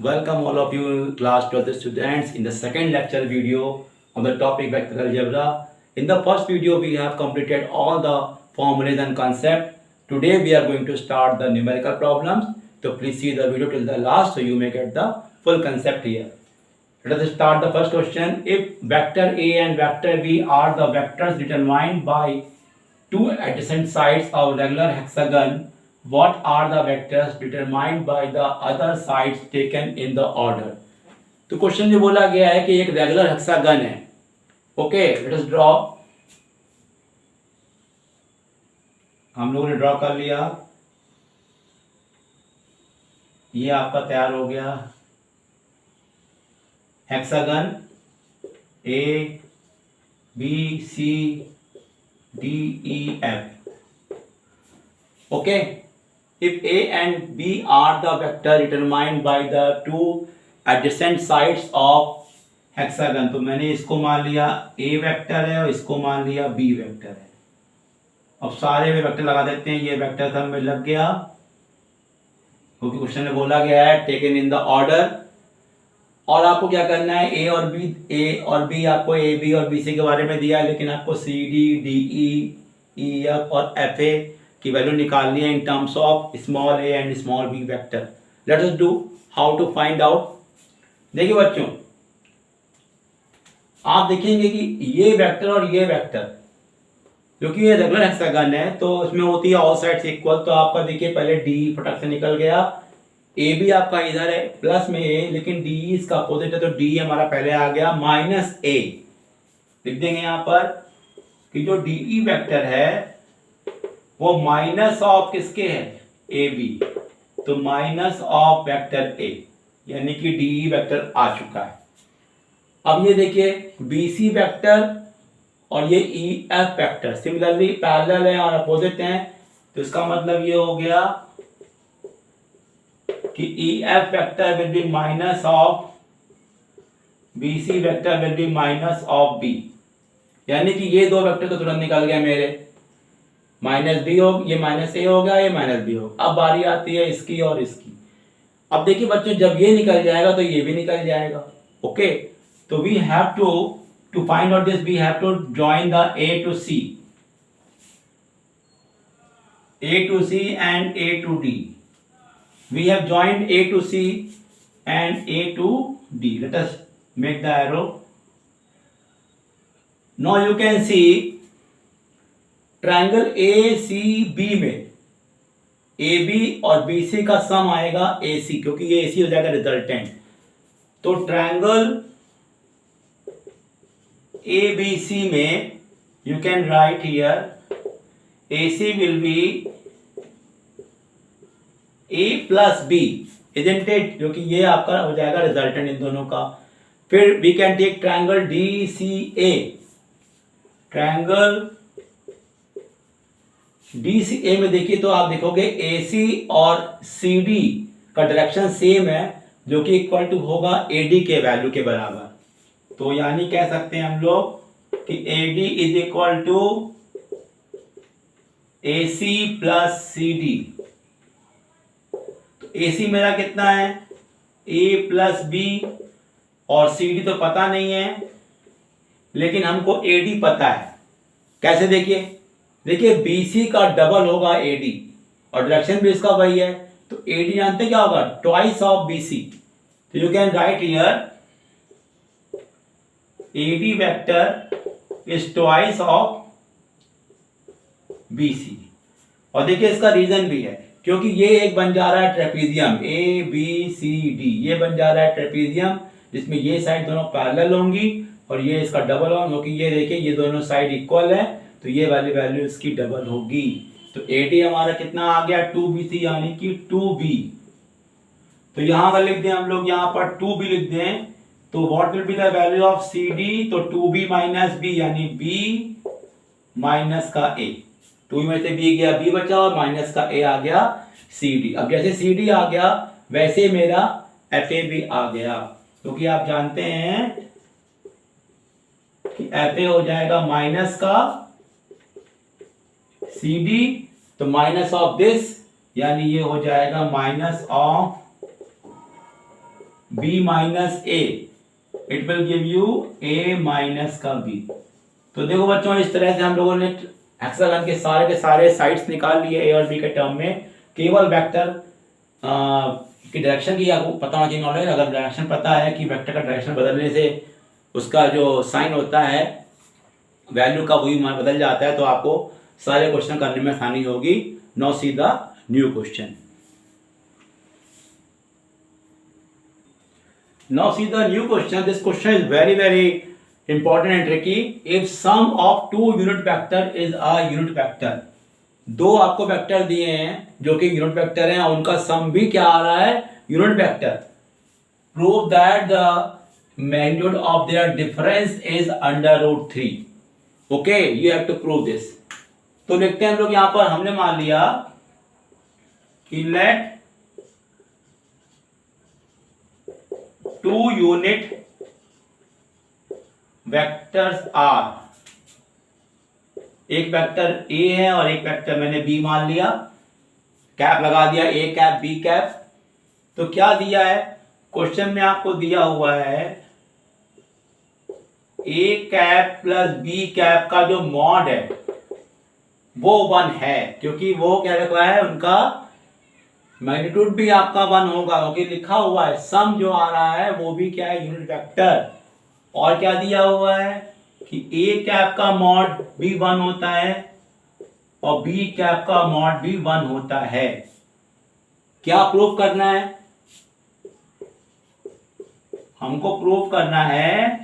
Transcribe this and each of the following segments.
Welcome all of you class 12th students in the second lecture video on the topic vector algebra. In the first video we have completed all the formulas and concept. Today we are going to start the numerical problems. So please see the video till the last so you may get the full concept here. Let us start the first question. If vector A and vector B are the vectors determined by two adjacent sides of regular hexagon, what are the vectors determined by the other sides taken in the order? तो question जो बोला गया है कि एक regular hexagon है. Okay, let us draw. हम लोगों ने ड्रॉ कर लिया. ये आपका तैयार हो गया hexagon A B C D E F. Okay, if A and B are the vector determined by the two adjacent sides of hexagon, तो मैंने इसको मान लिया A वेक्टर है और इसको मान लिया B वेक्टर है. अब सारे में वेक्टर लगा देते हैं. ये वेक्टर सब में लग गया क्योंकि क्वेश्चन में बोला गया है टेकन इन द ऑर्डर. और आपको क्या करना है, A और B आपको A B और B C के बारे में दिया है, लेकिन आपको C D D E E F और F A की वैल्यू निकालनी है in terms of small a and small b vector. Let us do how to find out. देखिए बच्चों, आप देखेंगे कि ये वेक्टर और ये वेक्टर, क्योंकि ये रेगुलर हेक्सागन है तो उसमें होती है ऑल साइड्स इक्वल. तो आपका देखिए पहले d फटक से निकल गया. ए भी आपका इधर है प्लस में a, लेकिन d इसका अपोजिट है तो d हमारा पहले आ गया माइनस a. लिख देंगे यहाँ पर कि जो de वेक्टर है वो माइनस ऑफ किसके है, ए बी. तो माइनस ऑफ वेक्टर ए, यानी कि डी वेक्टर आ चुका है. अब ये देखिए बी सी वेक्टर और ये ई एफ वेक्टर सिमिलरली पैरेलल है और अपोजिट हैं. तो इसका मतलब ये हो गया कि E F vector will be minus of B C vector will be minus of B. यानी कि ये दो वेक्टर तो तुरंत निकल गया मेरे. माइनस बी हो, ये माइनस ए हो गया, ये माइनस बी हो. अब बारी आती है इसकी और इसकी. अब देखिए बच्चों, जब ये निकल जाएगा तो ये भी निकल जाएगा. ओके, तो we have to find out this, we have to join the A to C and A to D. We have joined A to C and A to D. Let us make the arrow. Now you can see triangle A C B में A B और B C का सम आएगा ए सी, क्योंकि ये ए सी हो जाएगा resultant. तो triangle A B C में you can write here A C will be A plus B, isn't it, क्योंकि ये आपका हो जाएगा रिजल्टेंट इन दोनों का. फिर we can take triangle D C A. Triangle D C A में देखिए तो आप देखोगे ए सी और सी डी का डायरेक्शन सेम है, जो कि इक्वल टू होगा ए डी के वैल्यू के बराबर. तो यानी कह सकते हैं हम लोग कि A D is equal to A C plus C D. तो ए सी मेरा कितना है, ए प्लस बी, और सी डी तो पता नहीं है, लेकिन हमको ए डी पता है. कैसे देखिए BC का डबल होगा AD और डायरेक्शन भी इसका वही है. तो AD जानते क्या होगा, ट्वाइस ऑफ BC. तो you can write here AD vector is twice of BC. और देखिए इसका रीजन भी है, क्योंकि ये एक बन जा रहा है ट्रेपीजियम ABCD. ये बन जा रहा है ट्रेपीजियम जिसमें ये साइड दोनों पैरेलल होंगी और ये इसका डबल होगा, क्योंकि ये देखिए ये दोनों साइड इक्वल है तो ये वाली वैल्यू इसकी डबल होगी. तो AD हमारा कितना आ गया 2BC, यानी कि 2B. तो यहां पर लिख दें हम लोग, यहां पर 2B लिख दें. तो what will be the value of CD, तो 2B माइनस B, यानी B माइनस का A. 2 में से B गया, B बचा और माइनस का A आ गया CD. अब जैसे CD आ गया वैसे मेरा FA भी आ गया, क्योंकि आप जानते हैं कि FA हो जाएगा माइनस का CD, तो माइनस ऑफ दिस, यानी ये हो जाएगा minus of b minus a, it will give you a minus का b। तो देखो बच्चों, इस तरह से हम लोगों ने हेक्सागन के सारे साइड्स निकाल लिए a और b के टर्म में। केवल वेक्टर की डायरेक्शन की आपको पता होना चाहिए नॉलेज। अगर डायरेक्शन पता है कि वेक्टर का डायरेक्शन बदलने से उसका जो साइन होता है वैल्यू का वही मान बदल जाता है, तो आपको सारे क्वेश्चन करने में आसानी होगी। Now see the new question. Now see the new question. This question is very important and tricky. If sum of two unit vector is a unit vector, दो आपको वेक्टर दिए हैं जो कि यूनिट वेक्टर हैं और उनका सम भी क्या आ रहा है, unit vector. Prove that the magnitude of their difference is √3। Okay, you have to prove this. तो देखते हैं हम लोग, यहां पर हमने मान लिया कि let two unit vectors are, एक वेक्टर ए है और एक वेक्टर मैंने बी मान लिया, कैप लगा दिया, ए कैप बी कैप। तो क्या दिया है क्वेश्चन में, आपको दिया हुआ है A cap plus B cap का जो मॉड है वो 1 है, क्योंकि वो क्या लिखा है, उनका मैग्नीट्यूड भी आपका 1 होगा, क्योंकि लिखा हुआ है सम जो आ रहा है वो भी क्या है, यूनिट वेक्टर। और क्या दिया हुआ है कि ए कैप का मॉड भी 1 होता है और बी कैप का मॉड भी 1 होता है। क्या प्रूफ करना है, हमको प्रूफ करना है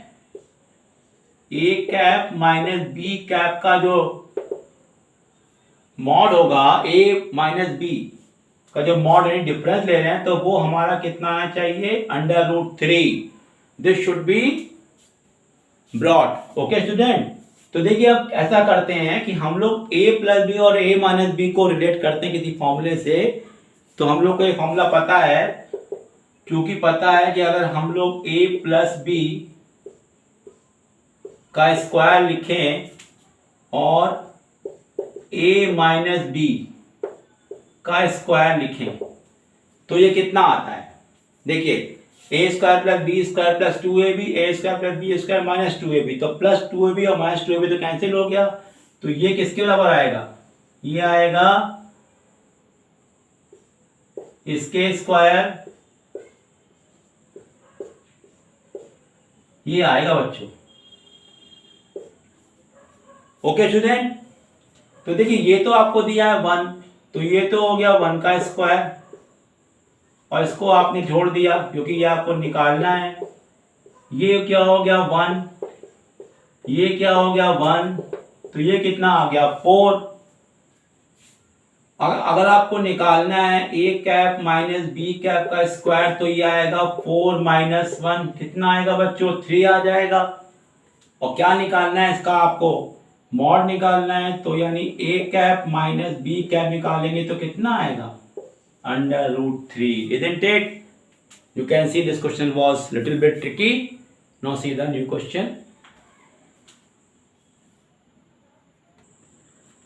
A cap minus B cap का जो मॉड होगा, ए माइनस बी का जो मॉड यानी डिफरेंस ले रहे हैं, तो वो हमारा कितना आना चाहिए, √3। This should be broad. Okay student, तो देखिए अब ऐसा करते हैं कि हम लोग a प्लस बी और a माइनस बी को रिलेट करते हैं किसी फॉर्मूले से। तो हम लोग को ये फॉर्मूला पता है, क्योंकि पता है कि अगर हम लोग a प्लस बी का स्क्वायर लिखें और a माइनस बी का स्क्वायर लिखें तो ये कितना आता है। देखिए A square plus B square plus 2ab, A square plus B square minus 2ab, तो प्लस 2ab और माइनस 2ab तो कैंसिल हो गया। तो ये किसके बराबर आएगा, ये आएगा इसके स्क्वायर, ये आएगा बच्चों। ओके स्टूडेंट, तो देखिए ये तो आपको दिया है 1, तो ये तो हो गया 1 का स्क्वायर और इसको आपने जोड़ दिया क्योंकि ये आपको निकालना है। ये क्या हो गया 1, ये क्या हो गया 1, तो ये कितना आ गया 4। अगर आपको निकालना है A cap minus B cap का स्क्वायर, तो ये आएगा 4 माइनस 1, कितना आएगा बच्चों, 3 आ जाएगा। और क्या निकालना है इसका, आपको मॉड निकालना है, तो यानी A cap minus B cap निकालेंगे तो कितना आएगा, √3, isn't it? You can see this question was little bit tricky. Now see the new question.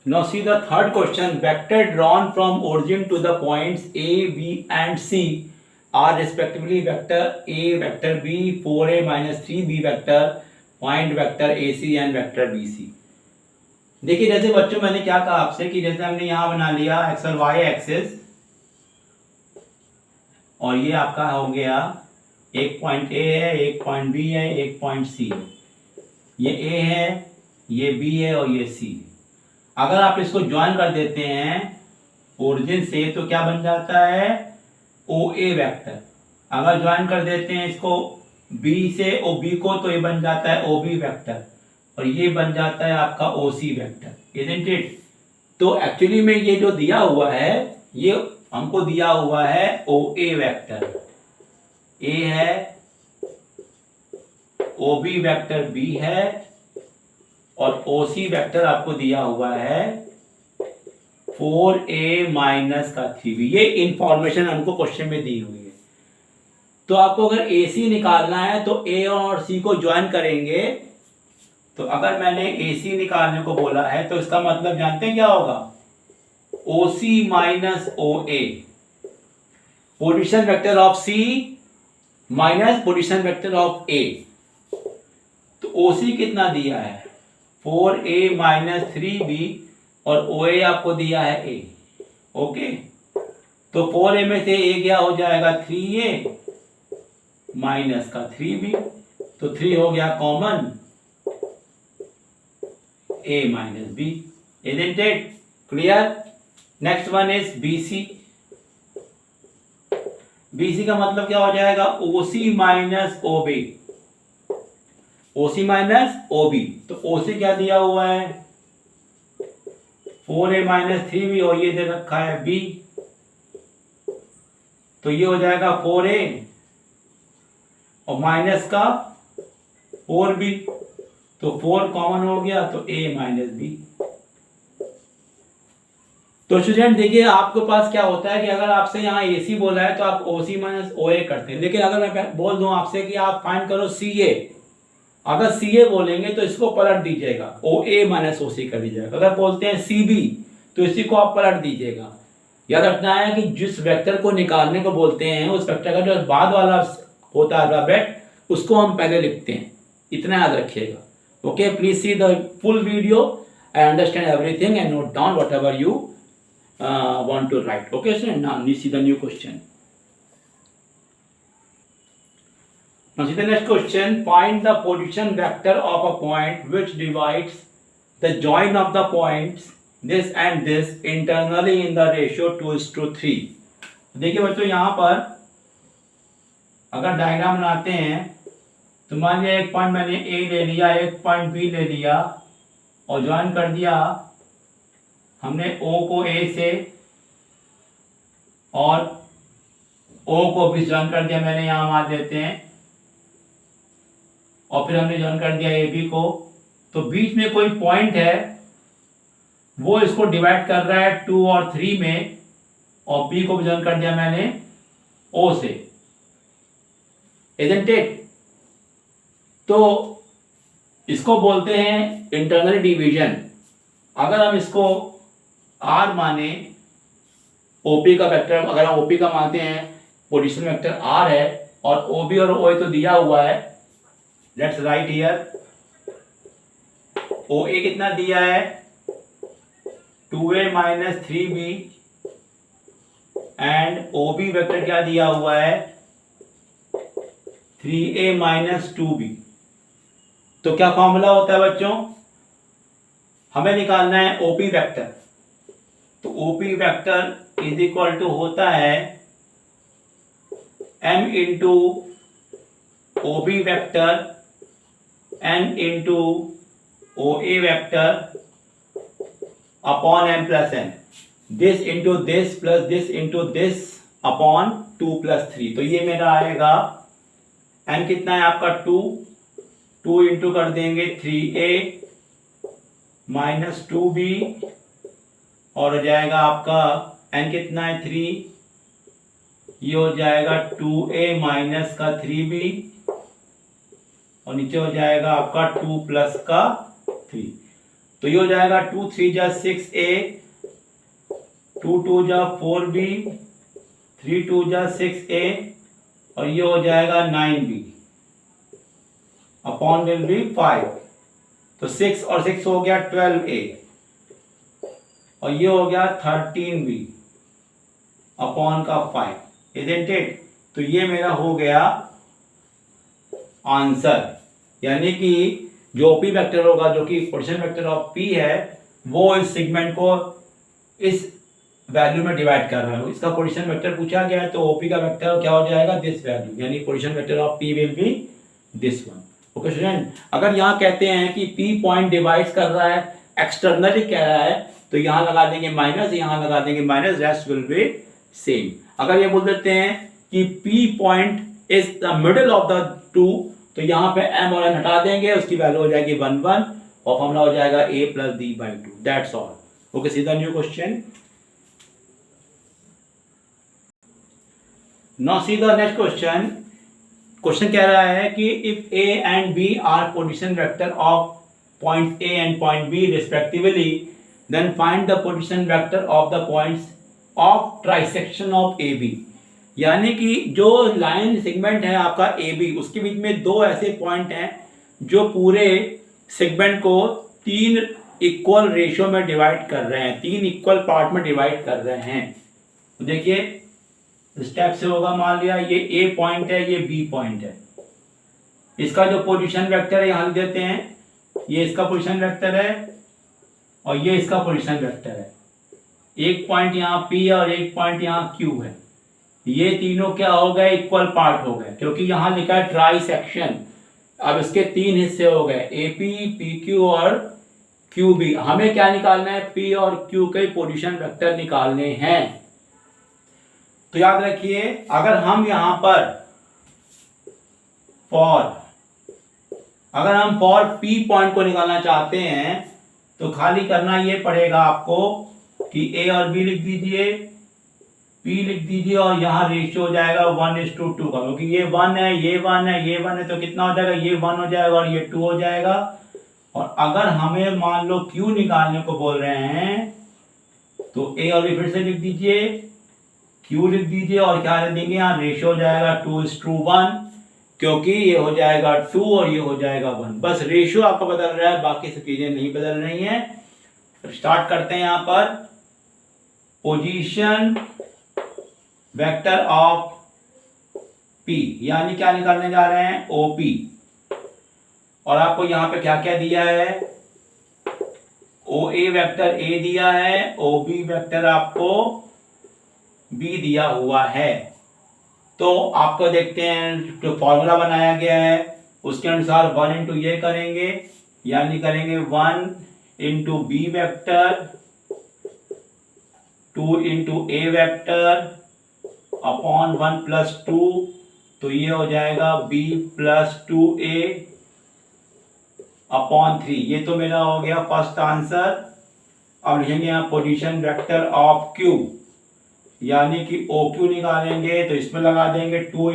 Now see the third question. Vector drawn from origin to the points A, B and C are respectively vector A, vector B, 4A minus 3B vector, point vector AC and vector BC. देखिए जैसे बच्चों मैंने क्या कहा आपसे कि जैसे हमने यहाँ बना लिया एक्स और वाई एक्सिस, और ये आपका हो गया एक पॉइंट ए है, एक पॉइंट बी है, एक पॉइंट सी है। ये ए है, ये बी है और ये सी है। अगर आप इसको ज्वाइन कर देते हैं ओरिजिन से तो क्या बन जाता है, ओ ए वेक्टर। अगर ज्वाइन कर देते हैं इसको बी से ओ बी को, तो ये बन जाता है ओ बी वेक्टर और ये बन जाता है आपका ओ सी वेक्टर, isn't it? तो एक्चुअली में ये जो दिया हुआ है, ये हमको दिया हुआ है ओ ए वेक्टर, ए है, ओ बी वेक्टर बी है और ओ सी वेक्टर आपको दिया हुआ है 4a माइनस का 3b। ये इंफॉर्मेशन हमको क्वेश्चन में दी हुई है। तो आपको अगर ए सी निकालना है तो ए और सी को ज्वाइन करेंगे। तो अगर मैंने ए सी निकालने को बोला है तो इसका मतलब जानते हैं क्या होगा, O C minus O A, position vector of C minus position vector of A. तो OC कितना दिया है 4A माइनस 3B और OA आपको दिया है A। ओके, तो 4A में से A क्या हो जाएगा 3A माइनस का 3B, तो 3 हो गया common A minus B। Isn't it clear? Next one is BC। BC का मतलब क्या हो जाएगा OC minus OB, OC minus OB। तो OC क्या दिया हुआ है 4A माइनस 3B और ये दे रखा है B, तो ये हो जाएगा 4A और माइनस का 4B, तो 4 कॉमन हो गया तो A माइनस B। तो स्टूडेंट देखिए आपके पास क्या होता है कि अगर आपसे यहाँ AC बोला है तो आप OC माइनस OA करते हैं, लेकिन अगर मैं बोल दूं आपसे कि आप फाइंड करो CA, अगर CA बोलेंगे तो इसको पलट दीजिएगा OA माइनस OC कर दीजिएगा। अगर बोलते हैं CB तो इसी को आप पलट दीजिएगा। याद रखना है कि जिस वेक्टर को निकालने को बोलते हैं उस वेक्टर का जो बाद वाला होता है अल्फाबेट उसको हम पहले लिखते हैं, इतना याद रखिएगा। Okay, please see the full video, I understand everything and note down what ever you want to write. Okay, so now you see the new question. Now see the next question. Find the position vector of a point which divides the join of the points this and this internally in the ratio 2:3. देखिए बच्चों यहाँ पर अगर diagram बनाते हैं तो मान लिया एक पॉइंट मैंने A ले लिया, एक पॉइंट B ले लिया और ज्वाइन कर दिया हमने O को A से और O को भी ज्वाइन कर दिया, मैंने यहां मान लेते हैं, और फिर हमने ज्वाइन कर दिया AB को। तो बीच में कोई पॉइंट है वो इसको डिवाइड कर रहा है 2 और 3 में, और B को भी ज्वाइन कर दिया मैंने O से। Isn't it? तो इसको बोलते हैं इंटरनल डिवीजन। अगर हम इसको R माने OP का वेक्टर, अगर हम OP का मानते हैं पोजीशन वेक्टर R है और OB और OA तो दिया हुआ है, लेट्स राइट हियर OA कितना दिया है 2A minus 3B and OB vector क्या दिया हुआ है 3A माइनस 2B। तो क्या फॉर्मूला होता है बच्चों, हमें निकालना है OP वेक्टर। तो OP vector is equal to होता है M into OB vector N into OA vector upon M plus N, this into this plus this into this upon 2 plus 3। तो ये मेरा आएगा N कितना है आपका 2 इंटू कर देंगे 3A माइनस 2B और हो जाएगा आपका N कितना है 3, ये हो जाएगा 2A माइनस का 3B और नीचे हो जाएगा आपका 2 प्लस का 3। तो ये हो जाएगा 2 3 जा 6A, 2 2 जा 4B, 3 2 जा 6A और ये हो जाएगा 9B अपॉन विल बी 5। तो 6 और 6 हो गया 12A और ये हो गया 13B अपॉन का 5। Isn't it? तो ये मेरा हो गया आंसर, यानी कि जो OP वेक्टर होगा जो कि पोजीशन वेक्टर ऑफ P है वो इस सेगमेंट को इस वैल्यू में डिवाइड कर रहा है। इसका पोजीशन वेक्टर पूछा गया है तो OP का वेक्टर क्या हो जाएगा दिस वैल्यू, यानी position vector of P will be this one. Okay student, अगर यहाँ कहते हैं कि P पॉइंट डिवाइड कर रहा है एक्सटर्नली कह रहा है तो यहाँ लगा देंगे माइनस, यहाँ लगा देंगे minus, rest will be same. अगर ये बोल देते हैं कि P point is the middle of the two तो यहाँ पे M और N हटा देंगे, उसकी वैल्यू हो जाएगी 1 1 और फॉर्मूला हो जाएगा A plus B by 2। That's all. Okay, see the new question. Now see the next question. Question कह रहा है कि if A and B are position vector of point A and point B respectively, then find the position vector of the points of trisection of AB. यानी कि जो line segment है आपका A B, उसके बीच में दो ऐसे पॉइंट हैं जो पूरे सेगमेंट को 3 इक्वल रेशियो में डिवाइड कर रहे हैं, 3 इक्वल पार्ट में डिवाइड कर रहे हैं। तो देखिए स्टेप से होगा, मान लिया ये ए पॉइंट है, ये बी पॉइंट है, इसका जो पोजीशन वेक्टर है यहाँ लिख देते हैं, ये इसका पोजीशन वेक्टर है और ये इसका पोजीशन वेक्टर है। एक पॉइंट यहाँ पी है और एक पॉइंट यहाँ क्यू है। ये तीनों क्या हो गए, इक्वल पार्ट हो गए, क्योंकि यहाँ लिखा है ट्राई सेक्शन। अब इसके 3 हिस्से हो गए, ए पी, पी क्यू और क्यू बी। हमें क्या निकालना है, पी और क्यू के पोजीशन वेक्टर निकालने हैं। तो याद रखिए, अगर हम यहां पर अगर हम फॉर पी पॉइंट को निकालना चाहते हैं तो खाली करना ये पड़ेगा आपको कि ए और बी लिख दीजिए, पी लिख दीजिए और यहाँ रेशियो हो जाएगा 1:2 का, क्योंकि ये 1 है, ये 1 है, ये 1 है, तो कितना हो जाएगा, ये 1 हो जाएगा और ये 2 हो जाएगा। और अगर हमें मान लो क्यू निकालने को बोल रहे हैं तो ए और बी फिर से लिख दीजिए, क्यू लिख दीजिए और क्या लिख देंगे, यहाँ रेशियो हो जाएगा 2:1, क्योंकि ये हो जाएगा 2 और ये हो जाएगा 1। बस रेशियो आपका बदल रहा है, बाकी सब चीजें नहीं बदल रही हैं। स्टार्ट करते हैं यहाँ पर, पोजीशन वेक्टर ऑफ पी, यानी क्या निकालने जा रहे हैं, ओपी। और आपको यहाँ पे क्या क्या दिया है, ओ ए वेक्टर ए दिया है, ओ बी वेक्टर आपको बी दिया हुआ है। तो आपको देखते हैं जो फॉर्मूला बनाया गया है उसके अनुसार 1 इंटू ये करेंगे, यानी करेंगे 1 इंटू बी वेक्टर, 2 इंटू ए वेक्टर अपॉन 1 प्लस 2, तो ये हो जाएगा b प्लस 2a अपॉन 3। ये तो मेरा हो गया फर्स्ट आंसर। अब लिखेंगे यहाँ पोजीशन वेक्टर ऑफ q, यानी कि ओ क्यू निकालेंगे तो इसमें लगा देंगे 2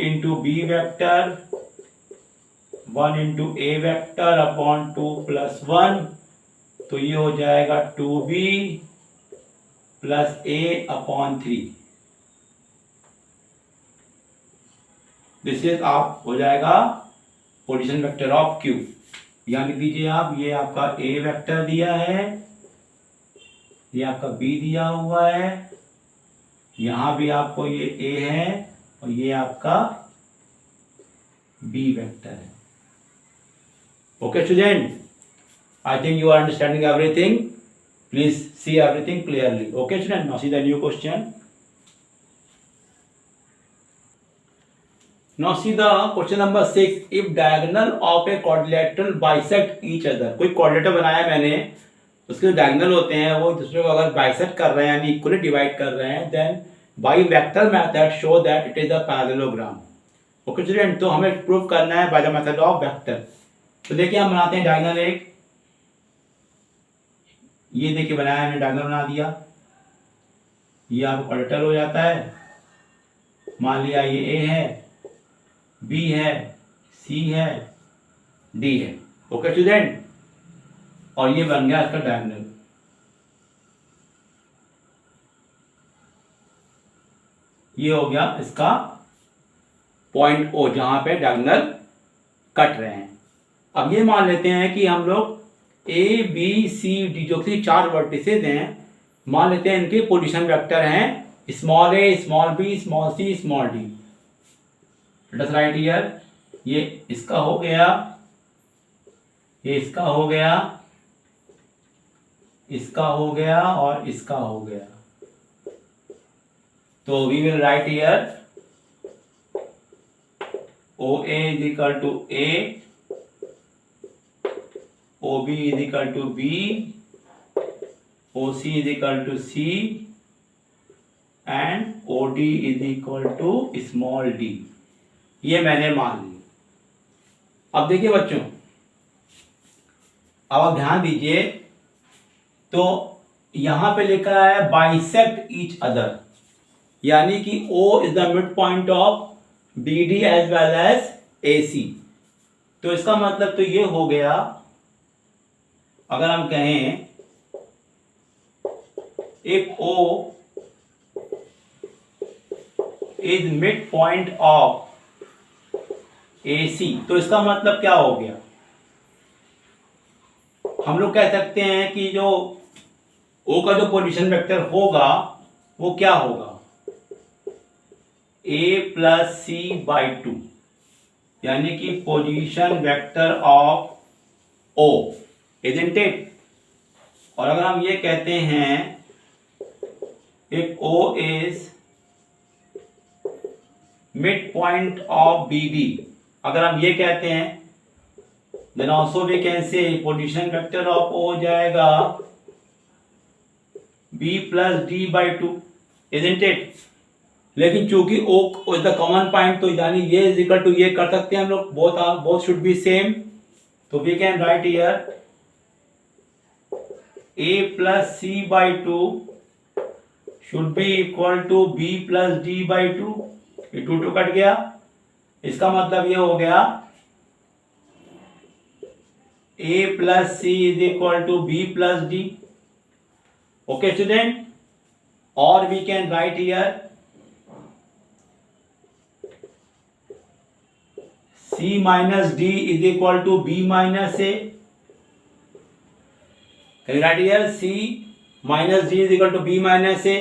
इंटू बी वेक्टर, 1 इंटू ए वेक्टर अपॉन 2 प्लस 1, तो ये हो जाएगा 2b plus a upon 3। This is आप हो जाएगा पोजीशन वेक्टर ऑफ क्यू। यहाँ लिख दीजिए आप, ये आपका ए वेक्टर दिया है, ये आपका बी दिया हुआ है, यहां भी आपको ये ए है और ये आपका बी वेक्टर है। Okay student, I think you are understanding everything, please see everything clearly. Okay student, now see the new question. Now see the question number 6. If diagonal of a quadrilateral bisect each other, कोई quadrilateral बनाया मैंने, उसके जो diagonal होते हैं वो दूसरे को अगर बाइसेक्ट कर रहे हैं यानी इक्वली डिवाइड कर रहे हैं, then by vector method show that it is a parallelogram. Okay student, तो हमें प्रूव करना है by the method of vector. तो देखिए हम बनाते हैं डायगोनल एक, ये देखिए बनाया मैंने, डायगोनल बना दिया, ये आपका क्वाड्रेटर हो जाता है। मान लिया ये ए है, बी है, सी है, डी है। ओके स्टूडेंट, और ये बन गया इसका डायगोनल। ये हो गया इसका पॉइंट ओ जहां पे डायगोनल कट रहे हैं। अब ये मान लेते हैं कि हम लोग ए बी सी डी जो कि 4 वर्टिसेज हैं, मान लेते हैं इनके पोजीशन वेक्टर हैं small A, small B, small C, small D. Let us write here, ये इसका हो गया, ये इसका हो गया, इसका हो गया और इसका हो गया। तो we will write here O A is equal to A, O B is equal to B, O C is equal to C and O D is equal to small D. ये मैंने मान ली। अब देखिए बच्चों, अब आप ध्यान दीजिए, तो यहां पे लिखा है बाइसेक्ट ईच अदर, यानी कि O is the mid point of BD as well as AC। तो इसका मतलब तो ये हो गया, अगर हम कहें if O is mid point of AC। तो इसका मतलब क्या हो गया, हम लोग कह सकते हैं कि जो O का जो पोजीशन वेक्टर होगा वो क्या होगा, A प्लस C बाई 2, यानी कि position vector of O, isn't it. और अगर हम ये कहते हैं if O is mid point of BD, अगर हम ये कहते हैं then also we can say position vector of O हो जाएगा B plus D by 2, isn't it. लेकिन चूंकि O is the common point, तो यानी ये इज इक्वल टू ये कर सकते हैं हम लोग, बोथ शुड बी सेम। तो we can write here A plus C by 2 should be equal to B plus D by 2। ये 2 कट गया, इसका मतलब ये हो गया A plus C is equal to B plus D। Okay student, और we can write here C minus D is equal to B minus A। Can you write here C minus D is equal to B minus A।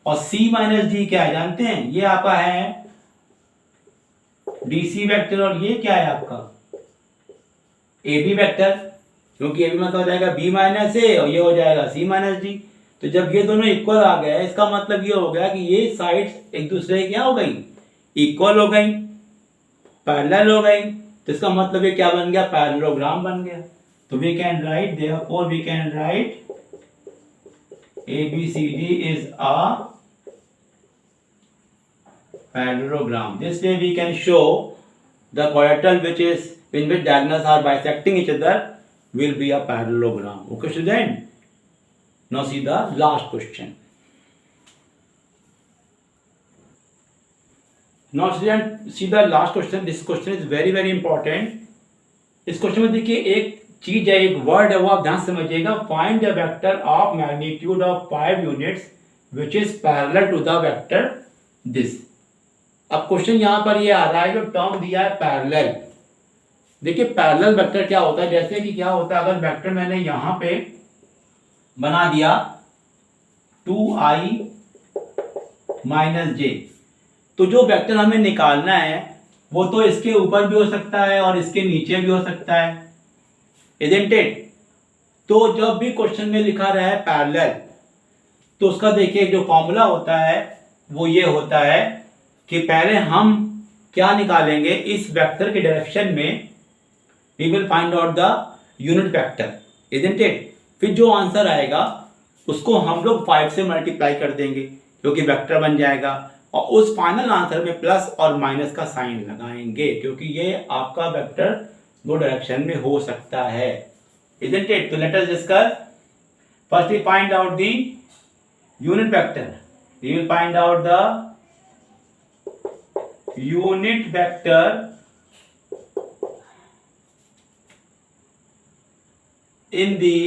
और C minus D क्या है जानते हैं, ये आपका है DC vector, और ये क्या है आपका AB वेक्टर, क्योंकि AB मतलब हो जाएगा B माइनस A और ये हो जाएगा C माइनस D। तो जब ये दोनों इक्वल आ गए, इसका मतलब ये हो गया कि ये साइड्स एक दूसरे की क्या हो गई, इक्वल हो गई, पैरेलल हो गई। तो इसका मतलब ये क्या बन गया, पैरेललोग्राम बन गया। तो we can write therefore we can write ABCD is a parallelogram. This way we can show the quadrilateral which is in which diagonals are bisecting each other will be a parallelogram। Okay student, now see the last question। Now student see the last question। This question is very very important। इस question में देखिए एक चीज है, एक word है, वो आप ध्यान समझिएगा। Find the vector of magnitude of 5 units which is parallel to the vector this. अब क्वेश्चन यहां पर ये आ रहा है, जो टर्म दिया है पैरेलल। देखिए पैरेलल वेक्टर क्या होता है, जैसे कि क्या होता है, अगर वेक्टर मैंने यहां पे बना दिया 2i माइनस जे, तो जो वेक्टर हमें निकालना है वो तो इसके ऊपर भी हो सकता है और इसके नीचे भी हो सकता है, इजंट इट। तो जब भी क्वेश्चन में लिखा रहा है पैरेलल, तो उसका देखिए जो फॉर्मूला होता है वो ये होता है कि पहले हम क्या निकालेंगे, इस वेक्टर के डायरेक्शन में we will find out the unit vector, isn't it. फिर जो आंसर आएगा उसको हम लोग 5 से मल्टीप्लाई कर देंगे, क्योंकि वेक्टर बन जाएगा, और उस फाइनल आंसर में प्लस और माइनस का साइन लगाएंगे, क्योंकि ये आपका वेक्टर दो डायरेक्शन में हो सकता है, इजंट इट। तो let us discuss. First we find out the unit vector. We will find out the unit vector in the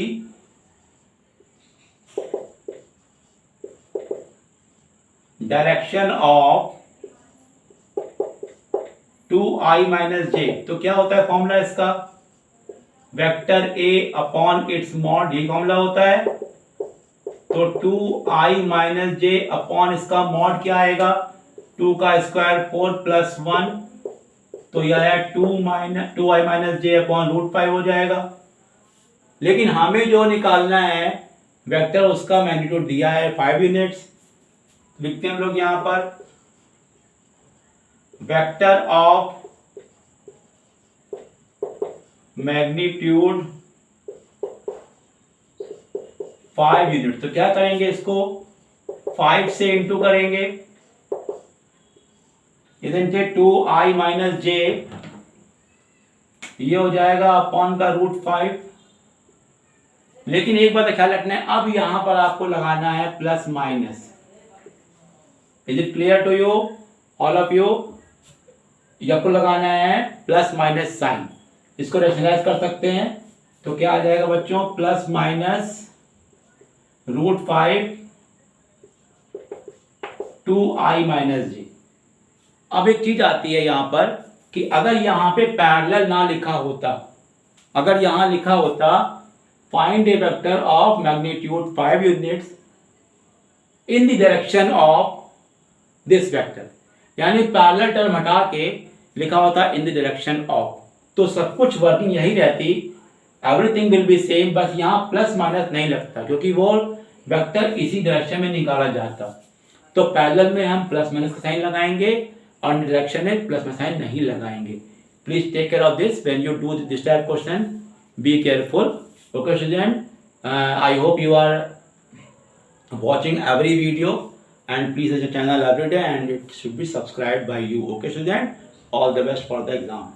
direction of 2i minus j। तो क्या होता है फॉर्मूला इसका, vector a upon its mod, ये formula होता है। तो 2i minus जे upon इसका मॉड क्या आएगा, 2 का स्क्वायर 4 प्लस 1, तो यह है 2i माइनस जे अपॉन √5 हो जाएगा। लेकिन हमें जो निकालना है वेक्टर, उसका मैग्नीट्यूड दिया है 5 यूनिट्स। लिखते हैं हम लोग यहां पर वेक्टर ऑफ मैग्नीट्यूड 5 यूनिट। तो क्या करेंगे, इसको 5 से इंटू करेंगे, इधर से 2i माइनस जे, ये हो जाएगा अपॉन का √5। लेकिन एक बात ख्याल रखना है, अब यहां पर आपको लगाना है plus minus. Is it clear to you all of you? आपको लगाना है प्लस माइनस साइन। इसको रेशनलाइज कर सकते हैं, तो क्या आ जाएगा बच्चों, प्लस माइनस √5 2i माइनस जी। अब एक चीज आती है यहाँ पर कि अगर यहाँ पे पैरेलल ना लिखा होता, अगर यहाँ लिखा होता find A vector of magnitude 5 units in the direction of this vector, यानी पैरेलल टर्म हटा के लिखा होता इन द डायरेक्शन ऑफ, तो सब कुछ वर्किंग यही रहती, एवरीथिंग विल बी सेम, बस यहाँ प्लस माइनस नहीं लगता क्योंकि वो वेक्टर इसी डायरेक्शन में निकाला जाता। तो पैरेलल में हम प्लस माइनस का साइन लगाएंगे और डायरेक्शन में प्लस माइनस साइन नहीं लगाएंगे। Please take care of this when you do this type question, be careful. Okay student, I hope you are watching every video, and please visit the channel every day, and it should be subscribed by you. Okay student, all the best for the exam.